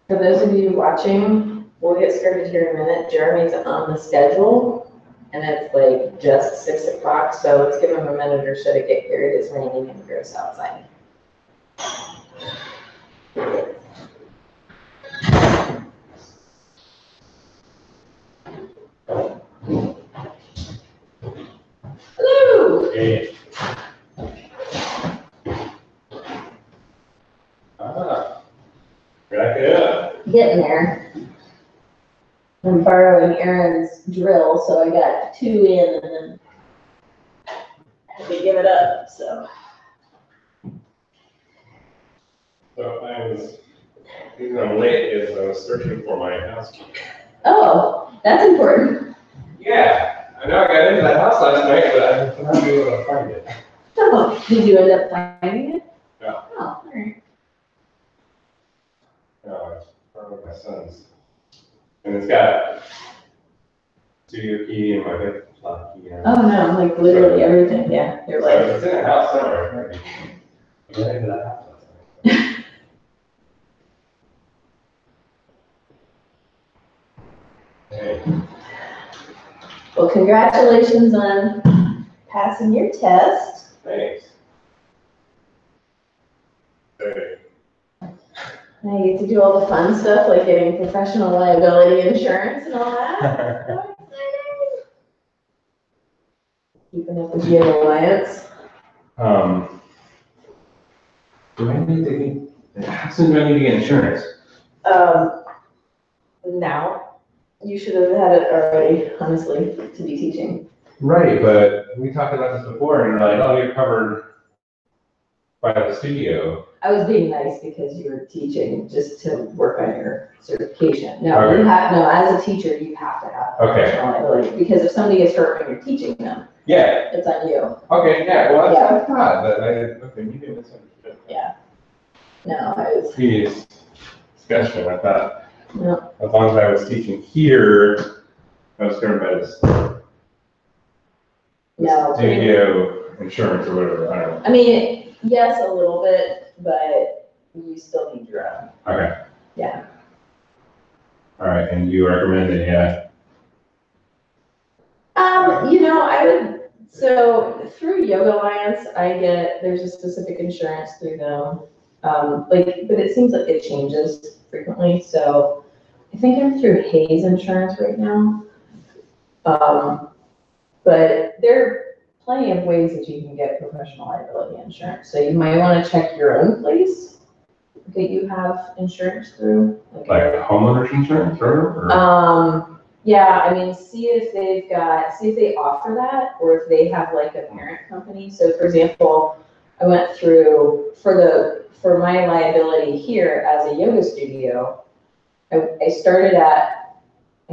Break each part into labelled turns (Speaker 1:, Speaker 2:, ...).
Speaker 1: For those of you watching, we'll get started here in a minute. Jeremy's on the schedule, and it's like just 6 o'clock, so let's give him a minute or so to get here. It is raining and gross outside. Hello!
Speaker 2: Hey. Back it up.
Speaker 1: Getting there. I'm borrowing Aaron's drill, so I got 2 in and then I had to give it up, so.
Speaker 2: So the reason I'm late is I was searching for my house key.
Speaker 1: Oh, that's important.
Speaker 2: Yeah, I know I got into that house last night, but I was not able to find it.
Speaker 1: Oh, did you end up finding it?
Speaker 2: Yeah.
Speaker 1: Oh, all right.
Speaker 2: No, it's probably my son's. And it's got studio key and my big lock key.
Speaker 1: Oh no, like literally everything, yeah. You're
Speaker 2: So
Speaker 1: like,
Speaker 2: it's in a house somewhere. I got into that house last night. Hey.
Speaker 1: well, congratulations on passing your test.
Speaker 2: Thanks. Hey.
Speaker 1: Now you get to do all the fun stuff like getting professional liability insurance and all that. So exciting. Keeping up with Yoga Alliance.
Speaker 2: Do I need to get, how soon do I need to get insurance?
Speaker 1: Now, you should have had it already, honestly, to be teaching.
Speaker 2: Right, but we talked about this before, and you're like, oh, you're covered by the studio.
Speaker 1: I was being nice because you were teaching just to work on your certification. No,
Speaker 2: Okay.
Speaker 1: you have, no, as a teacher, you have to have professional liability, because if somebody gets hurt when you're teaching them,
Speaker 2: Yeah.
Speaker 1: it's on you.
Speaker 2: Okay, yeah, well, that's
Speaker 1: Yeah.
Speaker 2: what I thought, but okay, you did misunderstood.
Speaker 1: Yeah. No, I was,
Speaker 2: Previous discussion, I thought,
Speaker 1: no,
Speaker 2: as long as I was teaching here, I was covered by this
Speaker 1: no.
Speaker 2: studio insurance or whatever, I don't know.
Speaker 1: I mean, yes, a little bit, but you still need your own.
Speaker 2: Okay,
Speaker 1: Yeah.
Speaker 2: all right, and you recommend it, yeah?
Speaker 1: You know, I would, so through Yoga Alliance, there's a specific insurance through them. But it seems like it changes frequently, so I think I'm through Hayes Insurance right now. But there are plenty of ways that you can get professional liability insurance. So you might want to check your own place that you have insurance through.
Speaker 2: Like homeowner's insurance or?
Speaker 1: Yeah, I mean, see if they offer that, or if they have like a parent company. So for example, I went through, for my liability here as a yoga studio, I started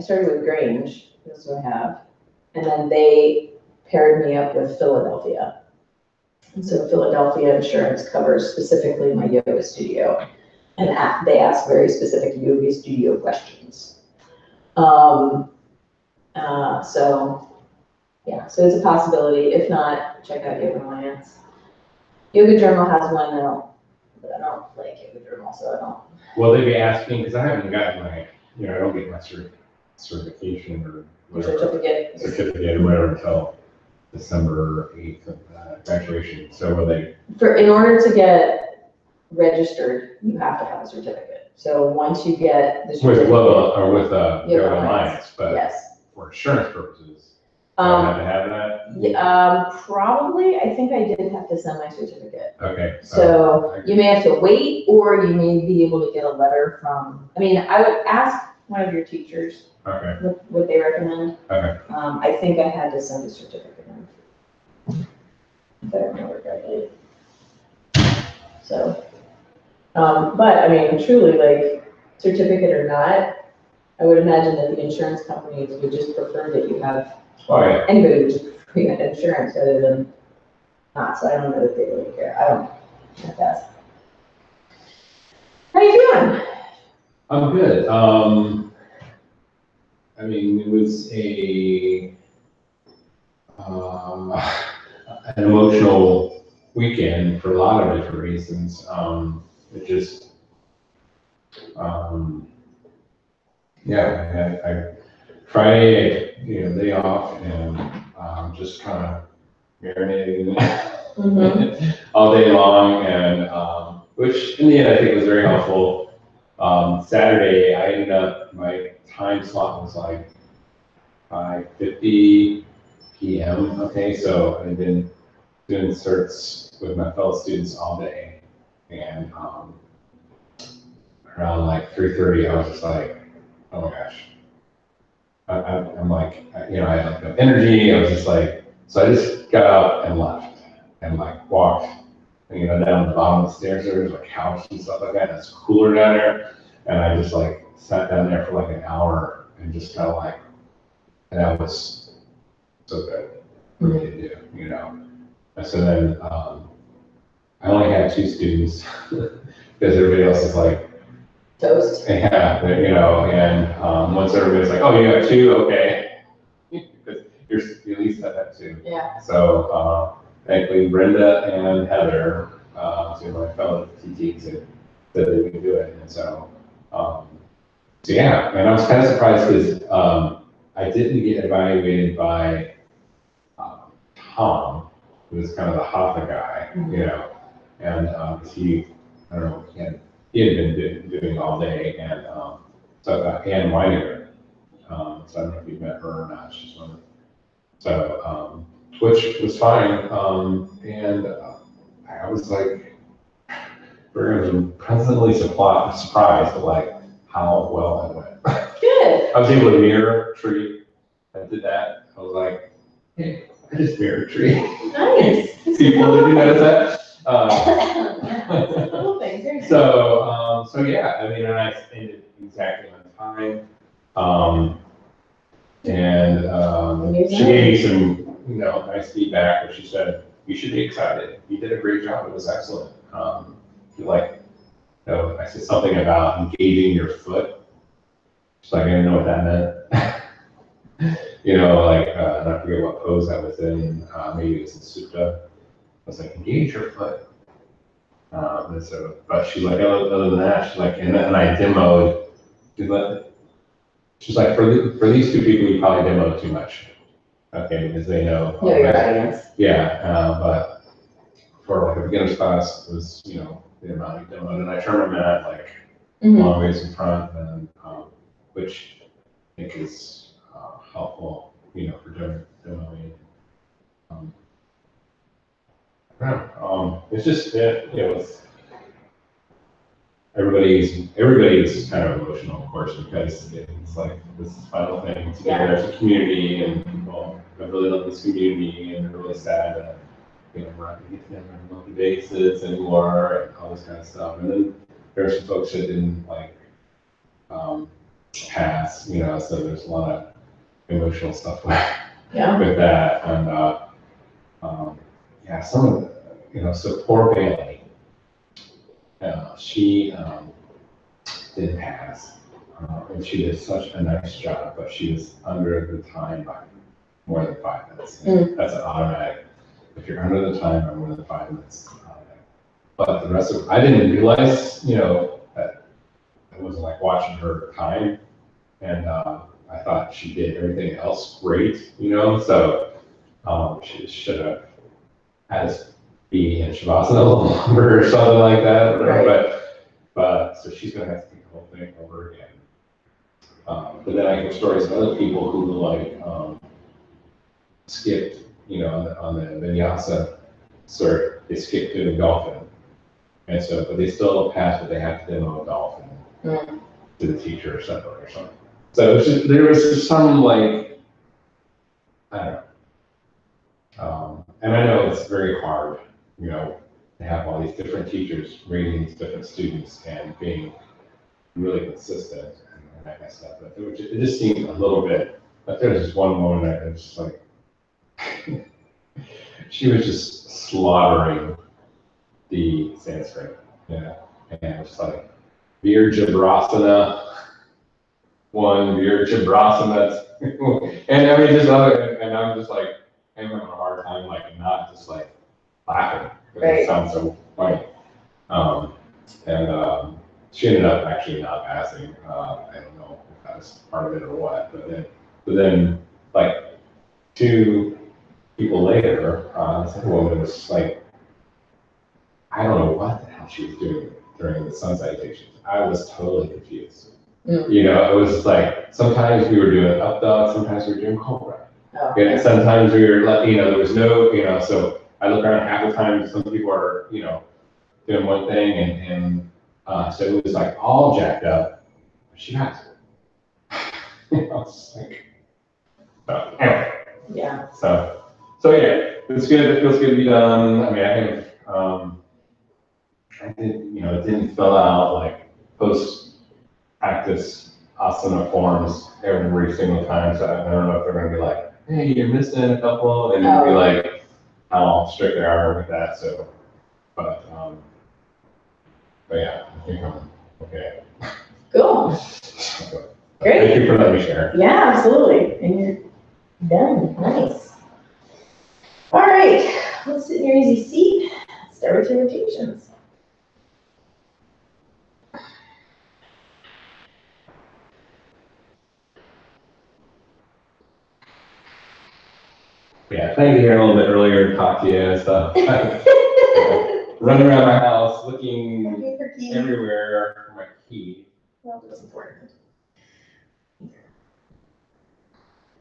Speaker 1: with Grange, that's what I have, and then they paired me up with Philadelphia. And so Philadelphia insurance covers specifically my yoga studio, and they ask very specific yoga studio questions. So yeah, so it's a possibility. If not, check out Yoga Alliance. Yoga Journal has one, but I don't like Yoga Journal, so I don't.
Speaker 2: Will they be asking, because I haven't gotten my, I don't get my certification or whatever. Certificate or whatever until December 8th of graduation. So will they?
Speaker 1: In order to get registered, you have to have a certificate. So once you get the certificate.
Speaker 2: With Yoga Alliance, but
Speaker 1: yes.
Speaker 2: For insurance purposes, I have to have that?
Speaker 1: Probably. I think I did have to send my certificate.
Speaker 2: Okay.
Speaker 1: So you may have to wait, or you may be able to get a letter from, I mean, I would ask one of your teachers.
Speaker 2: Okay.
Speaker 1: What they recommend.
Speaker 2: Okay.
Speaker 1: I think I had to send a certificate in. If I remember correctly. So, but I mean, truly, like, certificate or not, I would imagine that the insurance companies would just prefer that you have, anybody would just prefer you have insurance rather than not, so I don't know if they really care. I don't know if that's. How you doing?
Speaker 2: I'm good. I mean, it was an emotional weekend for a lot of different reasons. It just Yeah, Friday, day off and, just kind of marinating all day long and, which in the end I think was very helpful. Saturday, I ended up, my time slot was like 5:50 p.m. Okay, so I've been doing certs with my fellow students all day. And, around like 3:30, I was just like, oh my gosh. I'm like, I had like no energy. I was just like, so I just got up and left and like walked, down the bottom of the stairs. There was a couch and stuff like that. And it's cooler down there. And I just like sat down there for like an hour and just kind of like, and that was so good for me to do, And so then I only had 2 students because everybody else is like,
Speaker 1: toast.
Speaker 2: Yeah, and once everybody's like, oh, you have 2, okay. Because you at least have 2.
Speaker 1: Yeah.
Speaker 2: So thankfully Brenda and Heather, 2 of my fellow TTs, said that they would do it. And so yeah, and I was kind of surprised because I didn't get evaluated by Tom, who was kind of the Hoffa guy, and he, I don't know, he had been doing all day, and so I got Ann Weininger, so I don't know if you've met her or not. She's one of so which was fine, and I was like very pleasantly surprised at like how well it went.
Speaker 1: Good.
Speaker 2: I was able to mirror tree. I did that. I was like, hey, I just mirrored tree.
Speaker 1: Nice.
Speaker 2: People, did you notice that?
Speaker 1: Little things. Very nice.
Speaker 2: So yeah, I mean, and I ended exactly on time. She gave me some, nice feedback, where she said, you should be excited. You did a great job. It was excellent. I said something about engaging your foot. She's like, I didn't know what that meant. And I forget what pose that was in. Maybe it was in Sutta. I was like, engage your foot. But she's like, other than that, she's like, and I demoed. She's like, for these 2 people, you probably demoed too much. Okay, because they know.
Speaker 1: Yeah, your audience.
Speaker 2: Yeah, but for like a beginner's class, it was, the amount you demoed, and I turned them at like long ways in front, and which I think is helpful, for demoing. It's just it's everybody's kind of emotional, of course, because it's like this final thing together as a community, and people have really loved this community, and they're really sad that we're not going to get together on a monthly basis anymore, and all this kind of stuff. And then there are some folks that didn't pass, so there's a lot of emotional stuff with that, and some of the, so poor Bailey. She didn't pass, and she did such a nice job, but she was under the time by more than 5 minutes. That's an automatic. If you're under the time by more than 5 minutes, it's automatic. But the rest of I didn't realize, that I wasn't like watching her time, and I thought she did everything else great, so she should have had us be in Shavasana a little longer or something like that.
Speaker 1: Right.
Speaker 2: But so she's gonna have to take the whole thing over again. But then I hear stories of other people who skipped, on the vinyasa cert, they skipped to the dolphin, and so but they still passed, but they have to demo a dolphin to the teacher or something. So there was just some I don't know, and I know it's very hard, to have all these different teachers rating these different students and being really consistent and that kind of stuff. But it just seemed a little bit. But there was just one moment that was just like she was just slaughtering the Sanskrit, and it was like Virjabrasana 1, Virjabrasana, and I mean just other, and I'm just like I'm having a hard time not just laughing because it sounds so funny, she ended up actually not passing. I don't know if that was part of it or what, but then like 2 people later, this other woman was like, I don't know what the hell she was doing during the sun salutations. I was totally confused. You know, it was like, sometimes we were doing up dog, sometimes we were doing cobra.
Speaker 1: Oh,
Speaker 2: And sometimes we were like, you know, there was no, you know, so I look around half the time, some people are, you know, doing one thing and so it was like all jacked up. She passed. You know, it's like, so anyway.
Speaker 1: Yeah.
Speaker 2: So yeah, it's good. It feels good to be done. I mean, I think, I did, you know, it didn't fill out like post-practice asana forms every single time. So I don't know if they're going to be like, hey, you're missing a couple, and it'll be like how strict they are with that. So, but yeah, I think I'm okay.
Speaker 1: Cool. Great.
Speaker 2: Thank you for letting me share.
Speaker 1: Yeah, absolutely. And you're done. Nice. All right, let's sit in your easy seat. Start with your rotations.
Speaker 2: Yeah, thank you here a little bit earlier to talk to you and stuff. Running around my house looking everywhere for my key.
Speaker 1: Well, that's important.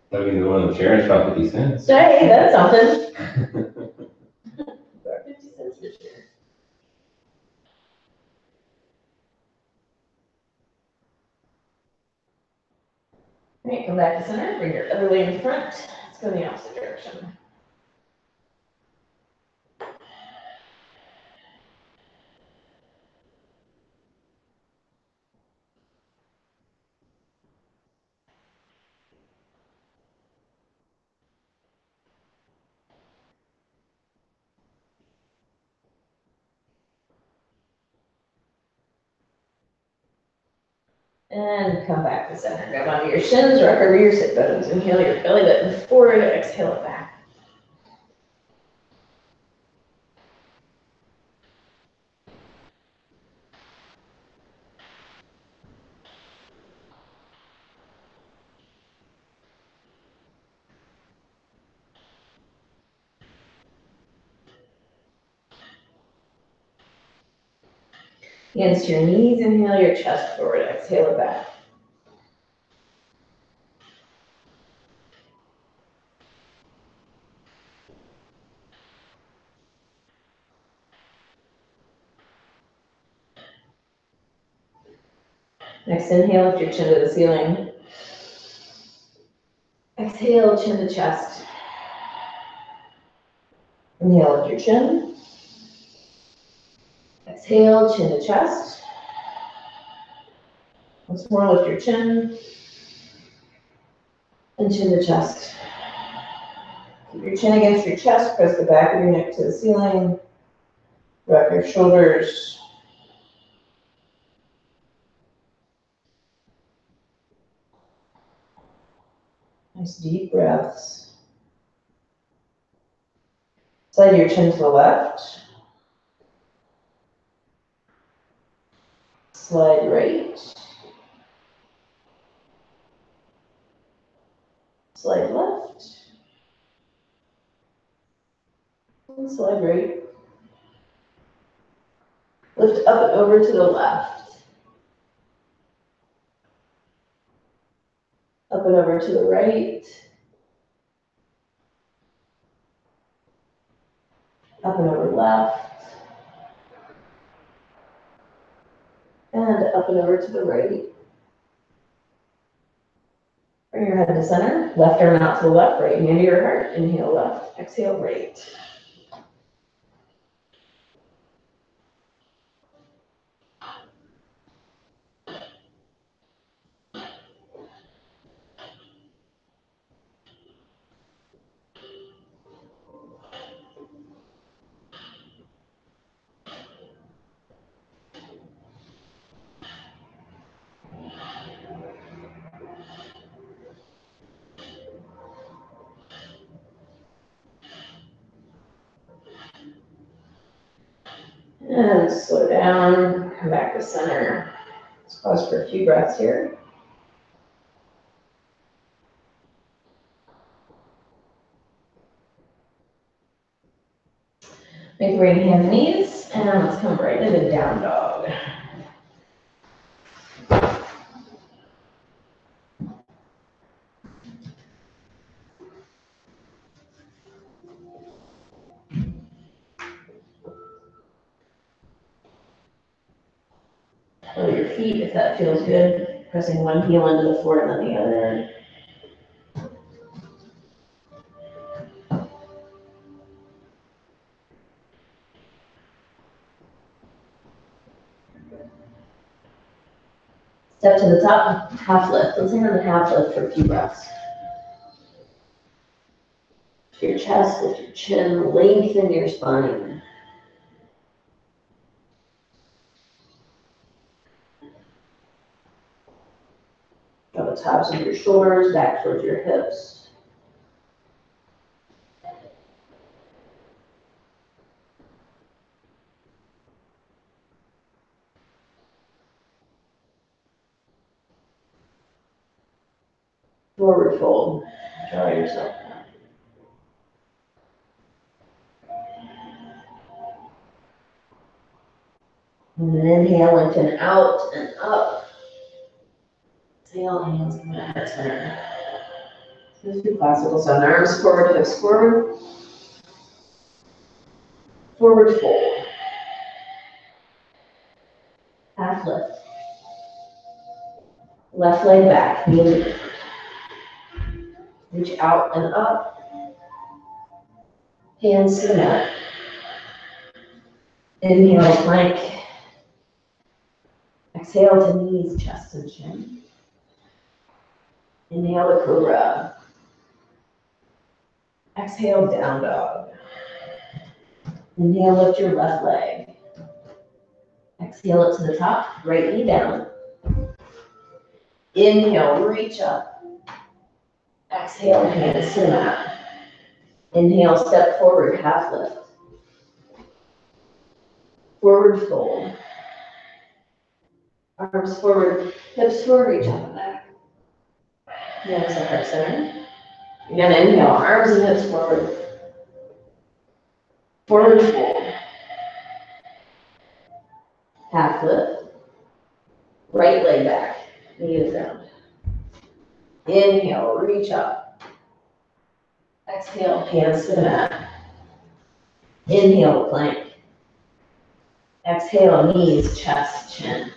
Speaker 2: Plugging into one of the chairs, about 50 cents.
Speaker 1: Hey, that's something. 50 cents for sure. All right, come back to center, bring your other leg in front. Let's go in the opposite direction. And come back to center. Grab onto your shins, rock over your sit bones. Inhale your belly button forward, exhale it back. Hands to your knees, inhale your chest forward, exhale it back. Next inhale, lift your chin to the ceiling. Exhale, chin to chest. Inhale, lift your chin. Exhale, chin to chest. Once more, lift your chin. And chin to chest. Keep your chin against your chest, press the back of your neck to the ceiling. Rock your shoulders. Nice deep breaths. Slide your chin to the left. Slide right. Slide left. And slide right. Lift up and over to the left. Up and over to the right. Up and over left. And up and over to the right. Bring your head to center. Left arm out to the left, right hand to your heart. Inhale left, exhale right. And slow down, come back to center. Let's pause for a few breaths here. Make your way to hands and knees, and let's come right into down dog. Feel your feet if that feels good. Pressing one heel into the floor and then the other. Step to the top, half lift. Let's hang on the half lift for a few breaths. Lift your chest, lift your chin, lengthen your spine. Draw the tops of your shoulders back towards your hips. Forward fold. Draw yourself back. And then inhale, lengthen out and up. Exhale, hands come to heart center. Just do classical sound. Arms forward, hips forward. Forward fold. Half lift. Left leg back, knee lift. Reach out and up. Hands to the mat. Inhale, plank. Exhale to knees, chest, and chin. Inhale to cobra. Exhale, down dog. Inhale, lift your left leg. Exhale it to the top, right knee down. Inhale, reach up. Exhale, hands to the mat. Inhale, step forward, half lift. Forward fold. Arms forward, hips forward, reach up and back. Hands to heart center. Again, inhale, arms and hips forward. Forward fold. Half lift. Right leg back, knee to the ground. Inhale, reach up. Exhale, hands to the mat. Inhale, plank. Exhale, knees, chest, chin.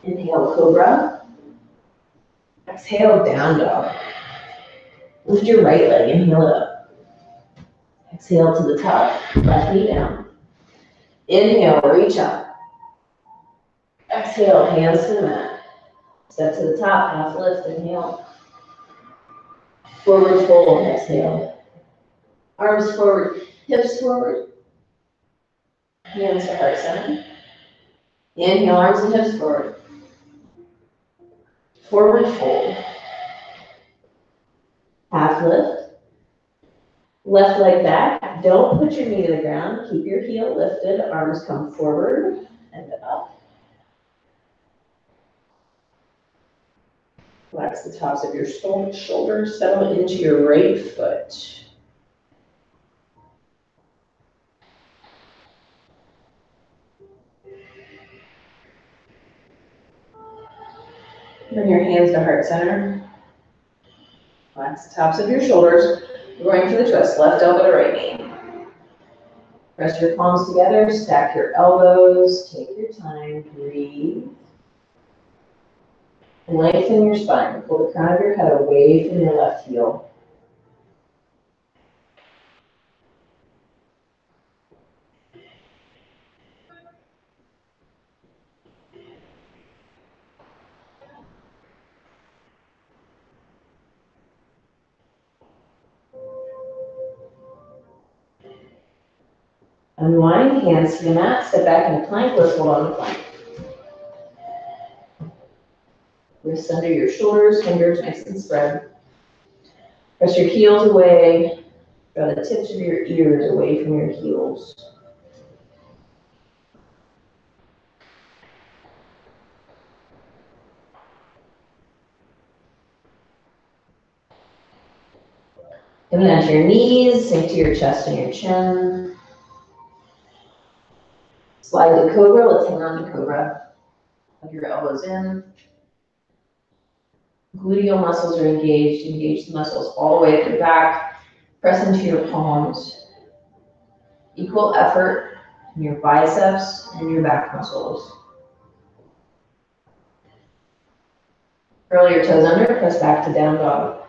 Speaker 1: Inhale, cobra. Exhale, down dog. Lift your right leg, inhale it up. Exhale to the top, left knee down. Inhale, reach up. Exhale, hands to the mat. Step to the top, half lift, inhale. Forward fold, exhale. Arms forward, hips forward. Hands to heart center. Inhale, arms and hips forward. Forward fold. Half lift. Left leg back. Don't put your knee to the ground. Keep your heel lifted. Arms come forward and up. Relax the tops of your shoulders. Settle into your right foot. Bring your hands to heart center. Relax the tops of your shoulders. We're going for the twist. Left elbow to right knee. Press your palms together. Stack your elbows. Take your time. Breathe. And lengthen your spine. Pull the crown of your head away from your left heel. Unwind, hands to the mat, step back into plank, let's hold on to plank. Wrists under your shoulders, fingers nice and spread. Press your heels away, draw the tips of your ears away from your heels. Coming down to your knees, sink to your chest and your chin. Slide to cobra, let's hang on to cobra. Hug your elbows in. Gluteal muscles are engaged, engage the muscles all the way up your back. Press into your palms. Equal effort in your biceps and your back muscles. Curl your toes under, press back to down dog.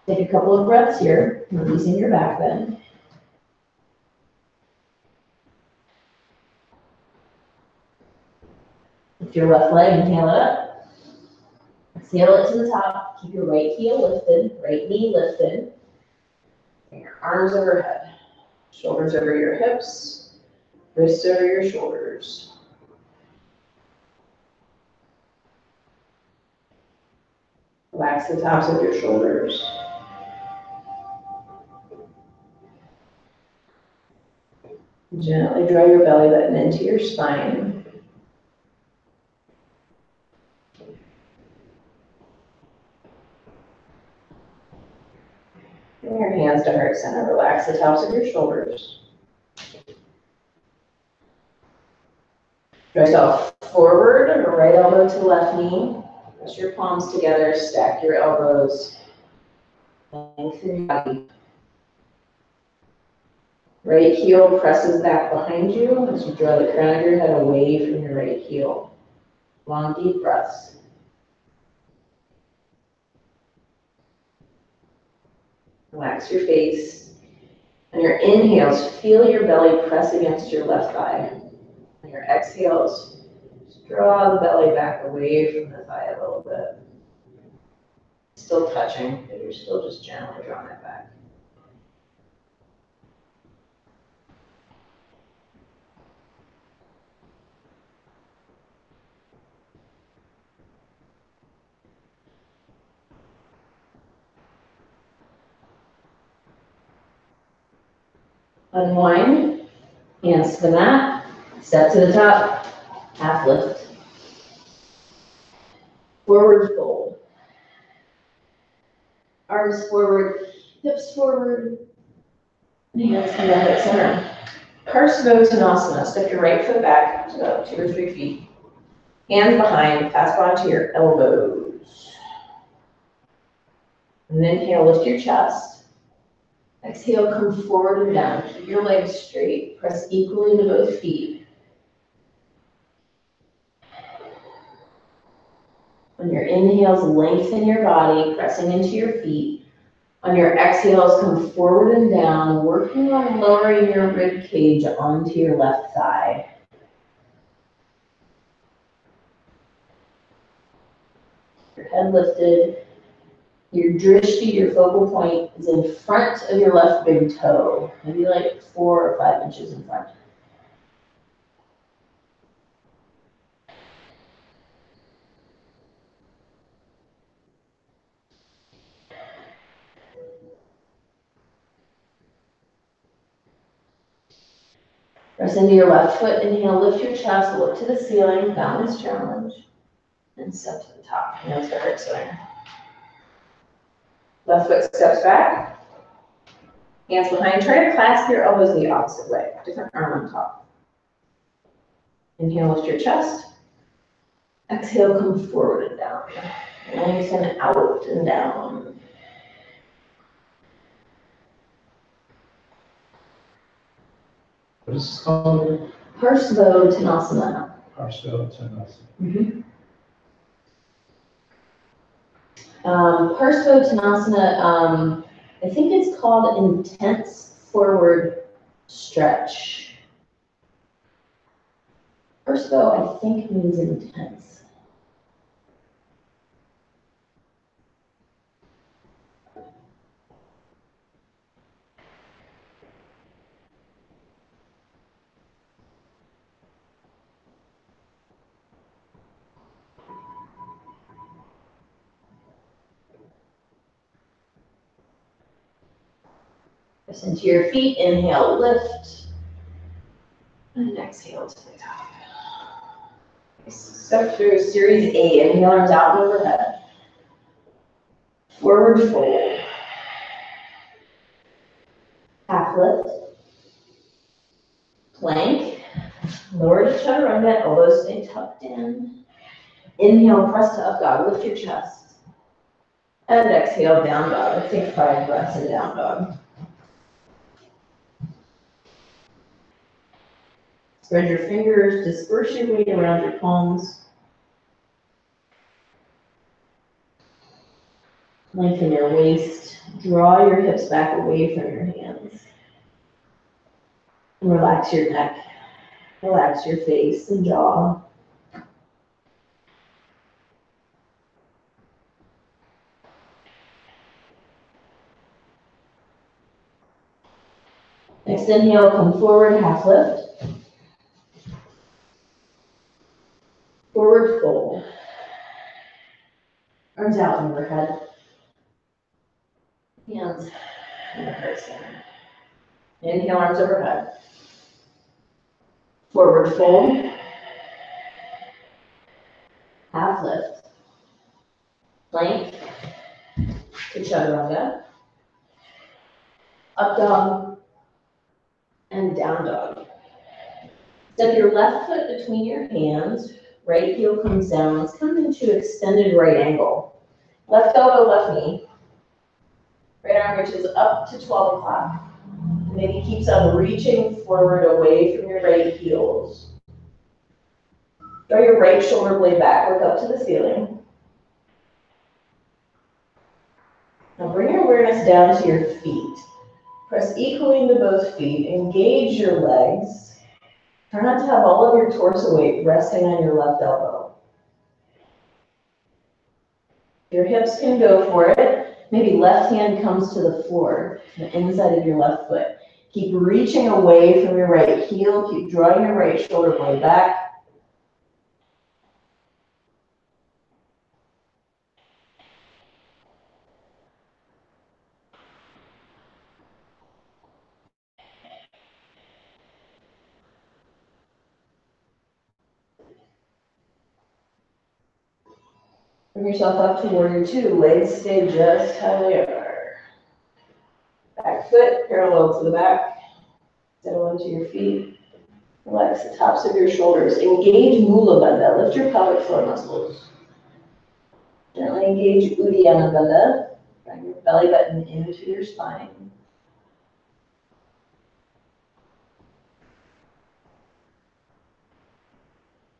Speaker 1: Take a couple of breaths here, releasing your back bend. Lift your left leg, inhale it up. Exhale it to the top. Keep your right heel lifted, right knee lifted. Bring your arms overhead. Shoulders over your hips, wrists over your shoulders. Relax the tops of your shoulders. Gently draw your belly button into your spine. Bring your hands to heart center. Relax the tops of your shoulders. Draw yourself forward, right elbow to left knee. Press your palms together, stack your elbows. Lengthen your body. Right heel presses back behind you as you draw the crown of your head away from your right heel. Long, deep breaths. Relax your face. On your inhales, feel your belly press against your left thigh. On your exhales, draw the belly back away from the thigh a little bit. Still touching, but you're still just gently drawing it back. Unwind, hands to the mat, step to the top, half lift. Forward fold. Arms forward, hips forward, hands come back at center. Parsvottanasana, step your right foot back to about 2 or 3 feet. Hands behind, clasp onto your elbows. And then inhale, lift your chest. Exhale, come forward and down. Keep your legs straight. Press equally to both feet. On your inhales, lengthen your body, pressing into your feet. On your exhales, come forward and down, working on lowering your rib cage onto your left thigh. Your head lifted. Your drishti, your focal point, is in front of your left big toe, maybe like 4 or 5 inches in front. Press into your left foot, inhale, lift your chest, look to the ceiling, balance challenge, and step to the top, hands to heart center. Left foot steps back, hands behind, try to clasp your elbows the opposite way, different arm on top. Inhale, lift your chest. Exhale, come forward and down. Lengthen out and down.
Speaker 2: What is this called?
Speaker 1: Parsvottanasana.
Speaker 2: Parsvottanasana.
Speaker 1: Parsvottanasana, I think it's called intense forward stretch. Parsvo, I think, means intense. Press into your feet, inhale, lift, and exhale to the top. Step through series A, inhale, arms out and overhead. Forward fold. Lower to chaturanga, elbows stay tucked in. Inhale, press to up dog, lift your chest. And exhale, down dog. Let's take 5 breaths in down dog. Spread your fingers, disperse your weight around your palms. Lengthen your waist, draw your hips back away from your hands. And relax your neck, relax your face and jaw. Next inhale, come forward, half lift. Forward fold. Arms out overhead. Hands in the heart center. Inhale, arms overhead. Forward fold. Half lift. Plank to chaturanga. Up dog and down dog. Step your left foot between your hands. Right heel comes down. Let's come into extended right angle. Left elbow, left knee. Right arm reaches up to 12 o'clock. Maybe keeps on reaching forward away from your right heels. Draw your right shoulder blade back, look up to the ceiling. Now bring your awareness down to your feet. Press equally into both feet. Engage your legs. Try not to have all of your torso weight resting on your left elbow. Your hips can go for it. Maybe left hand comes to the floor, the inside of your left foot. Keep reaching away from your right heel. Keep drawing your right shoulder blade back. Bring yourself up to warrior two. Legs stay just how they are. Back foot parallel to the back. Settle into your feet. Relax the tops of your shoulders. Engage Mula Bandha. Lift your pelvic floor muscles. Gently engage Uddiyana Bandha. Bring your belly button into your spine.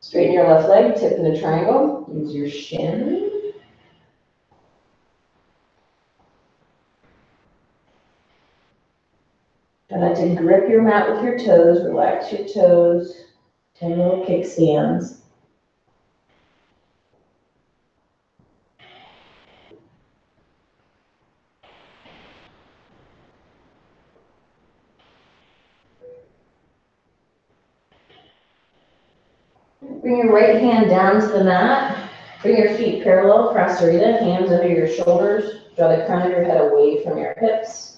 Speaker 1: Straighten your left leg, tip in a triangle. Use your shin. Try not to grip your mat with your toes. Relax your toes. 10 little kickstands. Bring your right hand down to the mat. Bring your feet parallel across Sarita, hands under your shoulders. Draw the crown of your head away from your hips.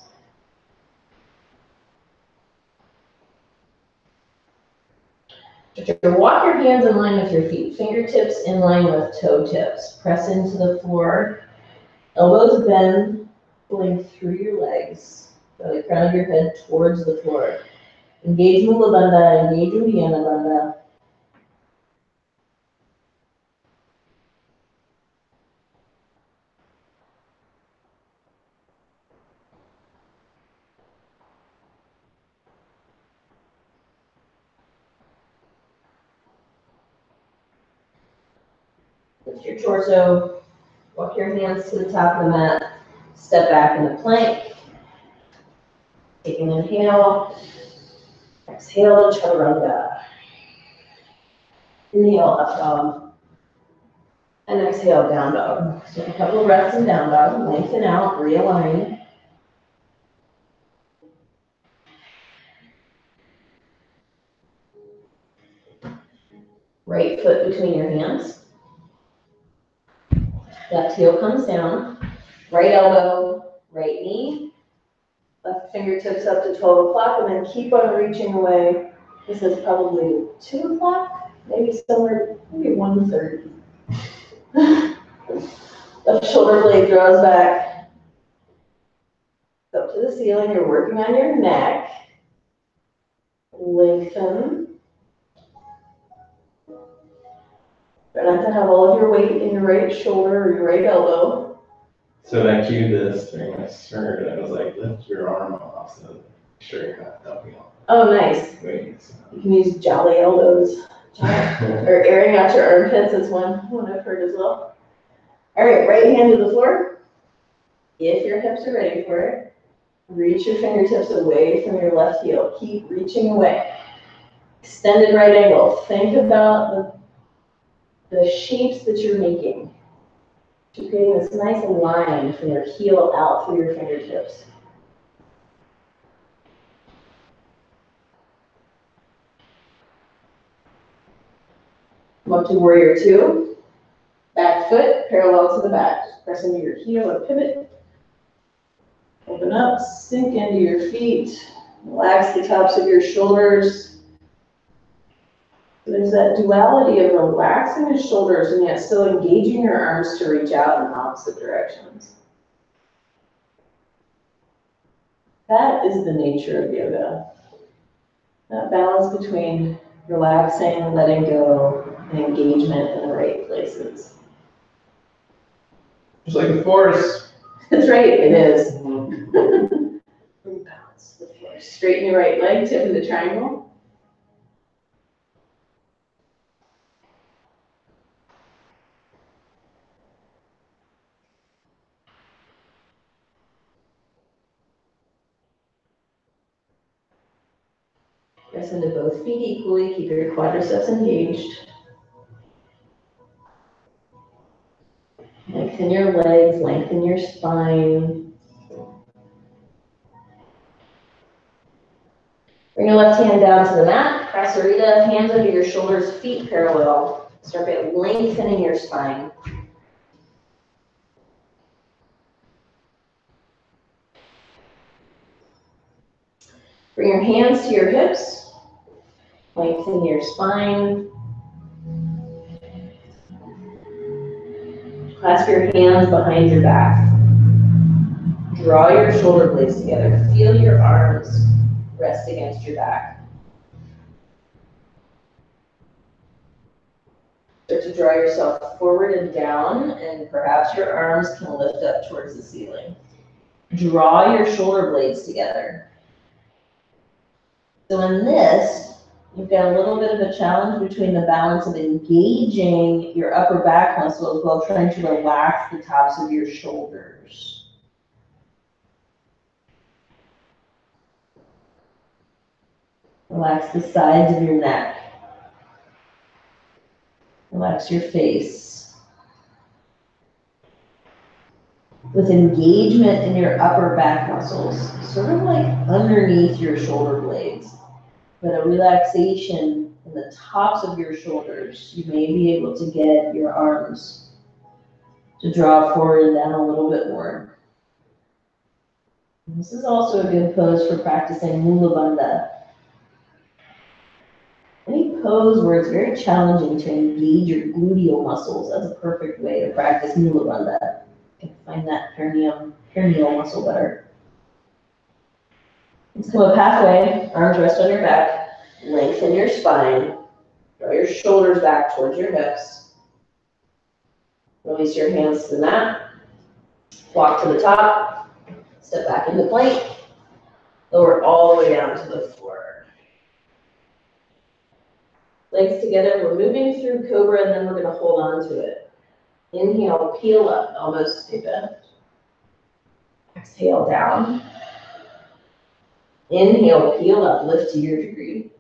Speaker 1: Walk your hands in line with your feet. Fingertips in line with toe tips. Press into the floor. Elbows bend, pulling through your legs. Draw the crown of your head towards the floor. Engage Mula Bandha, engage Uddiyana Bandha. Lift your torso, walk your hands to the top of the mat, step back in the plank. Take an inhale, exhale to chaturanga. Inhale, up dog, and exhale, down dog. So a couple of breaths in down dog, lengthen out, realign. Right foot between your hands. Left heel comes down. Right elbow, right knee. Left fingertips up to 12 o'clock, and then keep on reaching away. This is probably 2 o'clock, maybe somewhere, maybe 1:30. Left shoulder blade draws back. Up to the ceiling, you're working on your neck. Lengthen. meant to have all of your weight in your right shoulder or your right elbow.
Speaker 2: So then I cued this during my start, and I was like, lift your arm off, so sure you're not helping out.
Speaker 1: Oh, nice.
Speaker 2: Wait, so.
Speaker 1: You can use jolly elbows. Or airing out your armpits is one I've heard as well. All right, right hand to the floor. If your hips are ready for it, reach your fingertips away from your left heel. Keep reaching away. Extended right angle. Think about the shapes that you're making. You're creating this nice line from your heel out through your fingertips. Come up to warrior two. Back foot parallel to the back. Press into your heel or pivot. Open up, sink into your feet. Relax the tops of your shoulders. There's that duality of relaxing the shoulders and yet still engaging your arms to reach out in opposite directions. That is the nature of yoga. That balance between relaxing, letting go, and engagement in the right places.
Speaker 2: It's like the force.
Speaker 1: That's right, it is. Balance the force. Straighten your right leg, tip into triangle. Press into both feet equally, keep your quadriceps engaged. Lengthen your legs, lengthen your spine. Bring your left hand down to the mat, Prasarita, hands under your shoulders, feet parallel. Start by lengthening your spine. Bring your hands to your hips, lengthen your spine. Clasp your hands behind your back. Draw your shoulder blades together. Feel your arms rest against your back. Start to draw yourself forward and down, and perhaps your arms can lift up towards the ceiling. Draw your shoulder blades together. So in this, you've got a little bit of a challenge between the balance of engaging your upper back muscles while trying to relax the tops of your shoulders. Relax the sides of your neck. Relax your face. With engagement in your upper back muscles, sort of like underneath your shoulder blades, but a relaxation in the tops of your shoulders. You may be able to get your arms to draw forward and down a little bit more. And this is also a good pose for practicing Mula Bandha. Any pose where it's very challenging to engage your gluteal muscles, that's a perfect way to practice Mula Bandha. You can find that perineal muscle better. Let's come up halfway, arms rest on your back, lengthen your spine, draw your shoulders back towards your hips. Release your hands to the mat, walk to the top, step back into plank, lower all the way down to the floor. Legs together, we're moving through Cobra and then we're gonna hold on to it. Inhale, peel up, elbows stay bent. Exhale, down. Inhale, peel up, lift to your degree.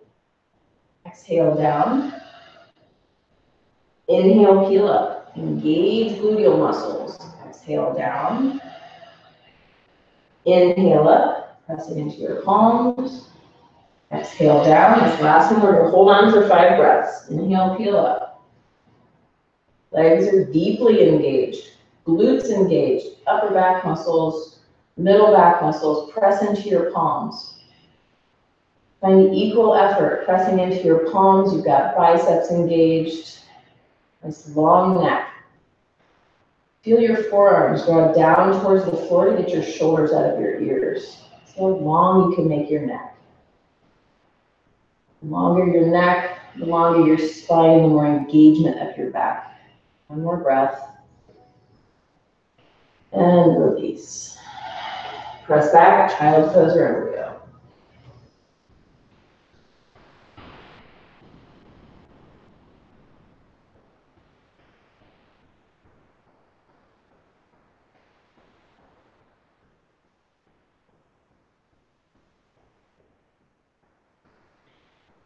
Speaker 1: Exhale, down. Inhale, peel up. Engage gluteal muscles. Exhale, down. Inhale up, pressing into your palms. Exhale, down. This last one, we're going to hold on for 5 breaths. Inhale, peel up. Legs are deeply engaged. Glutes engaged. Upper back muscles, middle back muscles. Press into your palms. Find equal effort pressing into your palms. You've got biceps engaged. Nice long neck. Feel your forearms draw down towards the floor to get your shoulders out of your ears. See how long you can make your neck. The longer your neck, the longer your spine, the more engagement of your back. One more breath. And release. Press back, child's pose or embryo.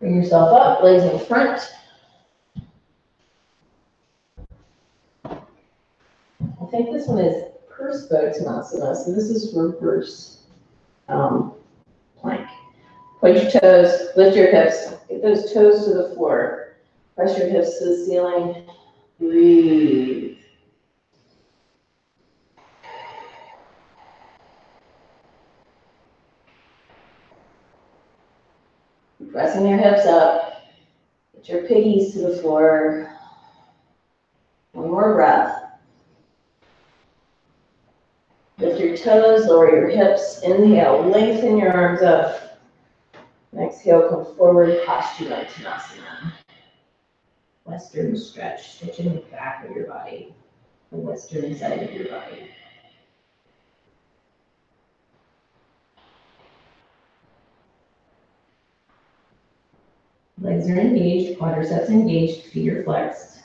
Speaker 1: Bring yourself up, legs in front. I think this one is Pursvottanasana, so this is reverse plank. Point your toes, lift your hips, get those toes to the floor. Press your hips to the ceiling, breathe. Pressing your hips up, get your piggies to the floor. One more breath. Lift your toes, lower your hips, inhale, lengthen your arms up. And exhale, come forward, Paschimottanasana. Western stretch, stretching the back of your body, the western side of your body. Legs are engaged, quadriceps engaged, feet are flexed.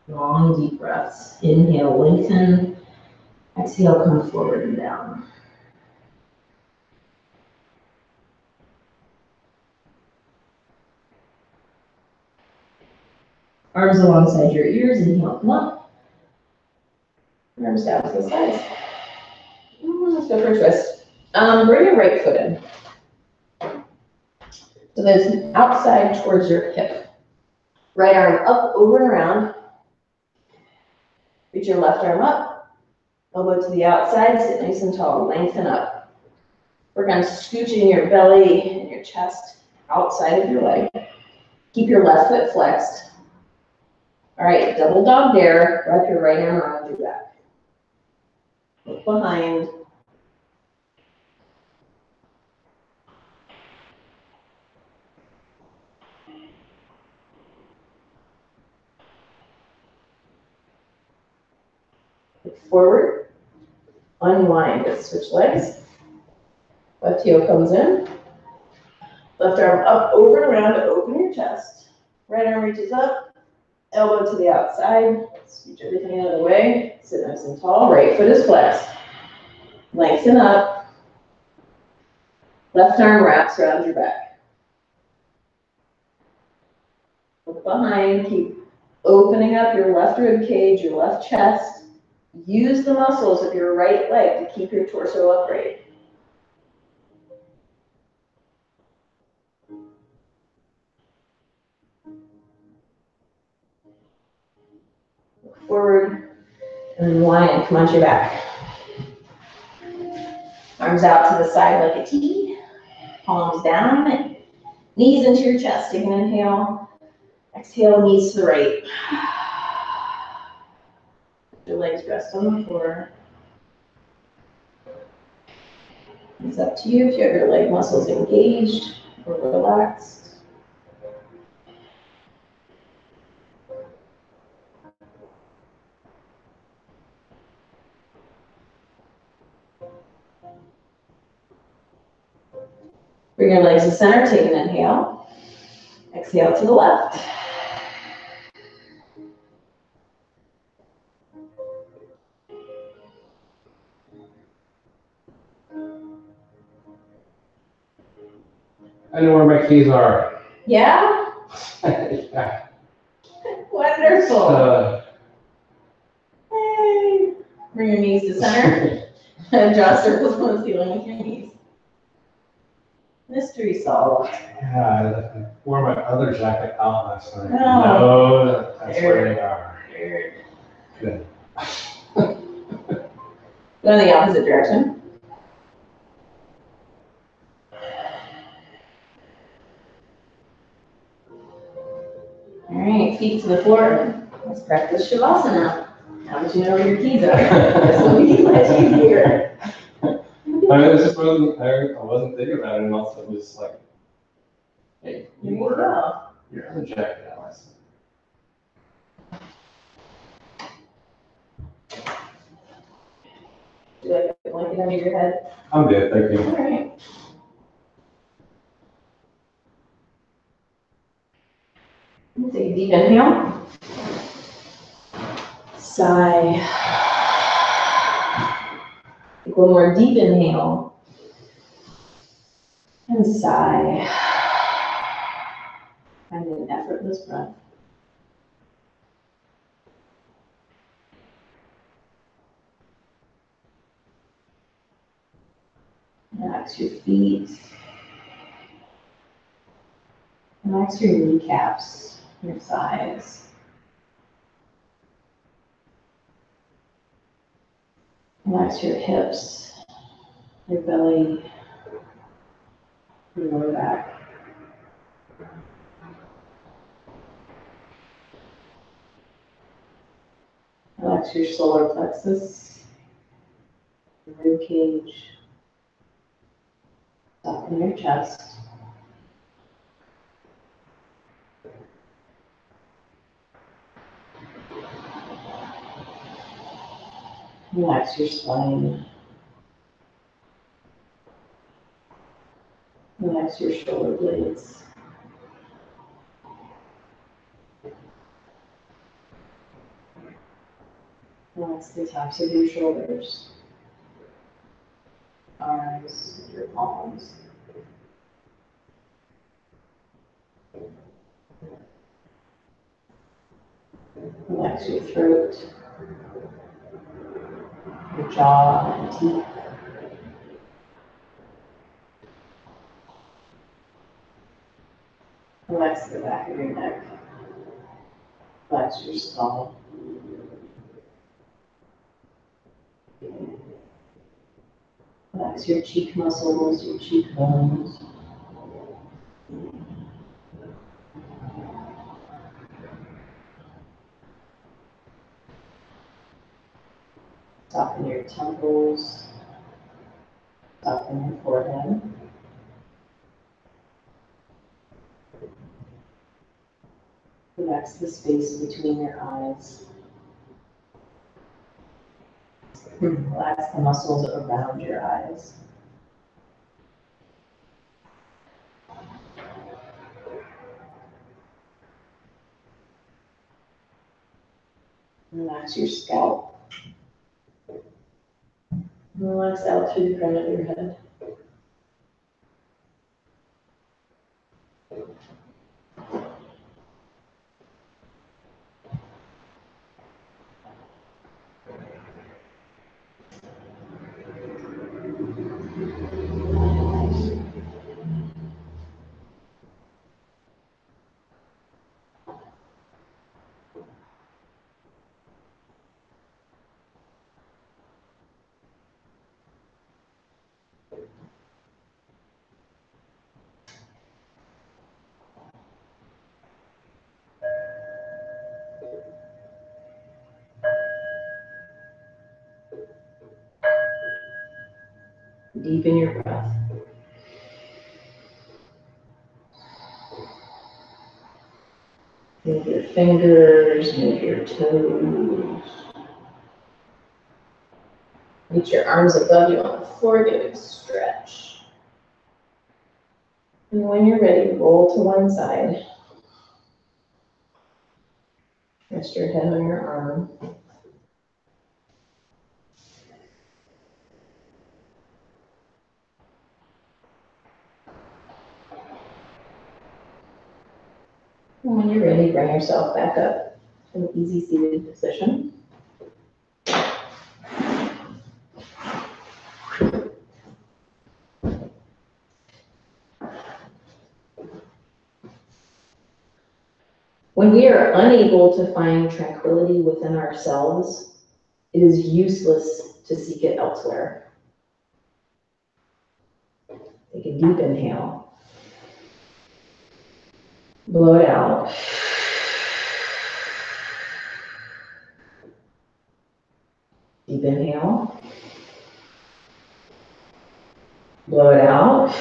Speaker 1: Long, deep breaths. Inhale, lengthen. Exhale, come forward and down. Arms alongside your ears, inhale, come up. Arms down to the sides. Let's go for a twist. Bring your right foot in. So that's outside towards your hip. Right arm up, over and around. Reach your left arm up. Elbow to the outside, sit nice and tall, lengthen up. Work on scooching your belly and your chest outside of your leg. Keep your left foot flexed. All right, double dog there. Wrap your right arm around your back. Look behind. Look forward. Unwind. Let's switch legs. Left heel comes in. Left arm up, over and around to open your chest. Right arm reaches up. Elbow to the outside. Scooch everything out of the way. Sit nice and tall. Right foot is flexed. Lengthen up. Left arm wraps around your back. Look behind. Keep opening up your left rib cage, your left chest. Use the muscles of your right leg to keep your torso upright. Look forward and unwind. Come onto your back. Arms out to the side like a T. Palms down. Knees into your chest. Take an inhale. Exhale, knees to the right. Your legs rest on the floor. It's up to you if you have your leg muscles engaged or relaxed. Bring your legs to center, take an inhale. Exhale to the left.
Speaker 2: I know where my keys are.
Speaker 1: Yeah?
Speaker 2: Yeah.
Speaker 1: Wonderful. Hey. Bring your knees to center. And draw circles on the ceiling with your knees. Mystery solved.
Speaker 2: Yeah, I wore my other jacket out last night.
Speaker 1: Oh.
Speaker 2: No, that's where they are.
Speaker 1: Weird.
Speaker 2: Good.
Speaker 1: Go in the opposite direction. All right, feet to the floor. Let's practice Shavasana. Now that you know where your keys are, this will be much easier.
Speaker 2: I wasn't thinking about it, and also it was like, hey,
Speaker 1: Here you go.
Speaker 2: your other jacket out last night.
Speaker 1: get under your head?
Speaker 2: I'm good, thank you.
Speaker 1: All right. Take a deep inhale. Sigh. Take one more deep inhale. And sigh. Find an effortless breath. Relax your feet. Relax your kneecaps, your thighs. Relax your hips, your belly, your lower back. Relax your solar plexus, your rib cage. Soften your chest. Relax your spine. Relax your shoulder blades. Relax the tops of your shoulders, arms, your palms. Relax your throat, your jaw and teeth. Relax the back of your neck. Relax your skull. Relax your cheek muscles, your cheekbones. Soften your temples. Soften your forehead. Relax the space between your eyes. Relax the muscles around your eyes. Relax your scalp. Relax out through the crown of your head. Deepen your breath. Move your fingers, move your toes. Reach your arms above you on the floor, give it a stretch. And when you're ready, roll to one side. Rest your head on your arm. And when you're ready, bring yourself back up to an easy seated position. When we are unable to find tranquility within ourselves, it is useless to seek it elsewhere. Take a deep inhale. Blow it out. Deep inhale. Blow it out.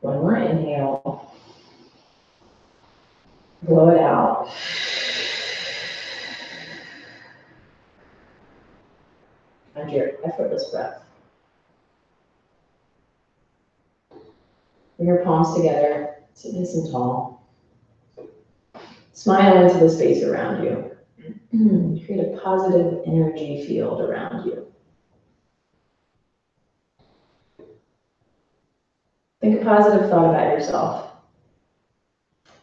Speaker 1: One more inhale. Blow it out. Bring your palms together, sit nice and tall. Smile into the space around you. Create a positive energy field around you. Think a positive thought about yourself.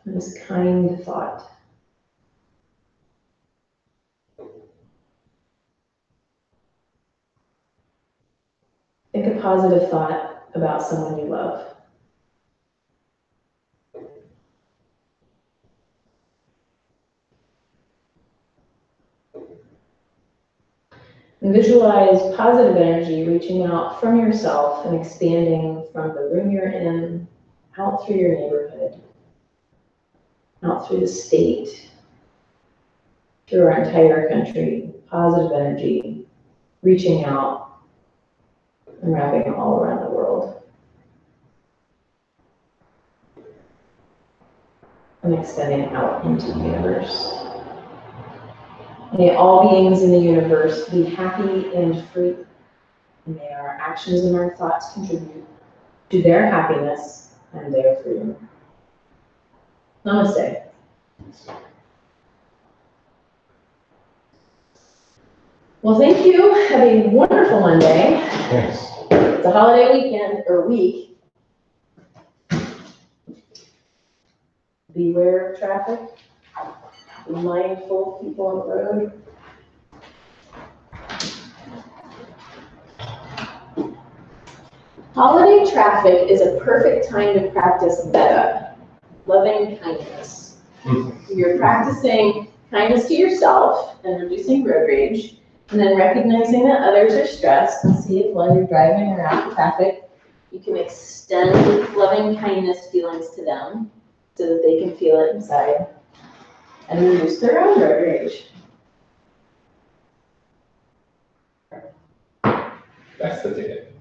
Speaker 1: A nice kind thought. Think a positive thought about someone you love. And visualize positive energy reaching out from yourself and expanding from the room you're in, out through your neighborhood, out through the state, through our entire country. Positive energy reaching out and wrapping all around the world. And extending out into the universe. May all beings in the universe be happy and free. And may our actions and our thoughts contribute to their happiness and their freedom. Namaste. Well, thank you. Have a wonderful Monday.
Speaker 2: Thanks.
Speaker 1: It's a holiday weekend or week. Beware of traffic. Be mindful of people on the road. Holiday traffic is a perfect time to practice metta, loving kindness. You're practicing kindness to yourself and reducing road rage, and then recognizing that others are stressed, and see if while you're driving around traffic, you can extend loving kindness feelings to them so that they can feel it inside and reduce their own road rage.
Speaker 3: That's the ticket.